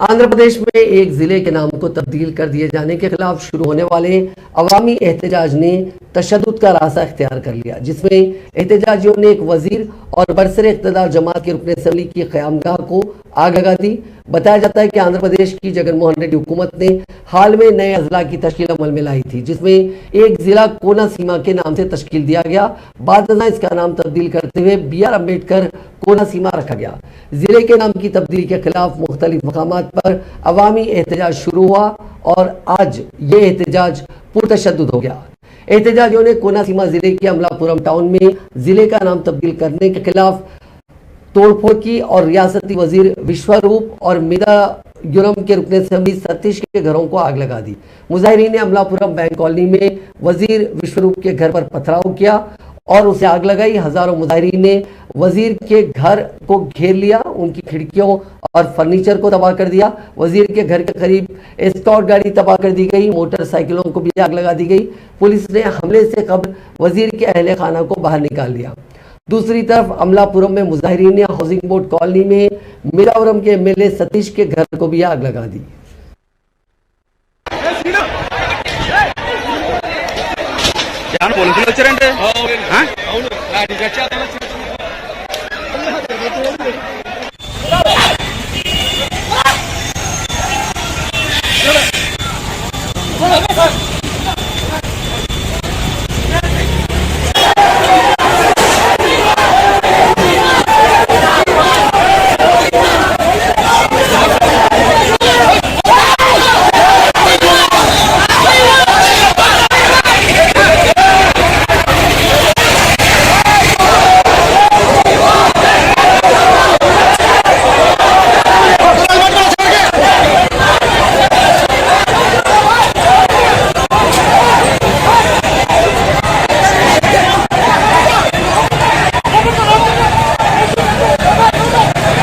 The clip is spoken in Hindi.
आंध्र प्रदेश में एक जिले के नाम को तब्दील कर दिए जाने के खिलाफ शुरू होने वाले अवामी एहतजाज ने तशद्दुद का रास्ता इख्तियार कर लिया, जिसमें एहतजाजियों ने एक वजीर और बरसर इक़्तिदार जमात के रुकन असम्बली की क़यामगाह को आग लगा दी। बताया जाता है कि आंध्र प्रदेश की जगनमोहन रेड्डी हुकूमत ने हाल में नए अजला की तश्कील अमल में लाई थी, जिसमें एक जिला कोनासीमा के नाम से तश्कील दिया गया। बाद में इसका नाम तब्दील करते हुए BR अम्बेडकर कोनासीमा रखा गया। जिले के नाम की तब्दीली के खिलाफ मुख्तलिफ मकामात पर अवामी एहतजाज शुरू हुआ और आज ये एहतजाज पुरतशद्दुद हो गया। एहतजाजियों ने कोनासीमा जिले के अमलापुरम टाउन में जिले का नाम तब्दील करने के खिलाफ तोड़फोड़ की और रियासती वजीर विश्वरूप और मिज़ोरम के रुकन असम्बली सतीश के घरों को आग लगा दी। मुजाहिरीन ने अमलापुरम बैंक कॉलोनी में वजीर विश्वरूप के घर पर पथराव किया और उसे आग लगाई। हजारों मुजाहिरीन ने वजीर के घर को घेर लिया, उनकी खिड़कियों और फर्नीचर को तबाह कर दिया। वजीर के घर के करीब एस्कॉर्ट गाड़ी तबाह कर दी गई, मोटरसाइकिलों को भी आग लगा दी गई। पुलिस ने हमले से कबल वजीर के अहले खाना को बाहर निकाल लिया। दूसरी तरफ अमलापुरम में मुजाहिरीन ने हाउसिंग बोर्ड कॉलोनी में मिज़ोरम के MLA सतीश के घर को भी आग लगा दी। Hey!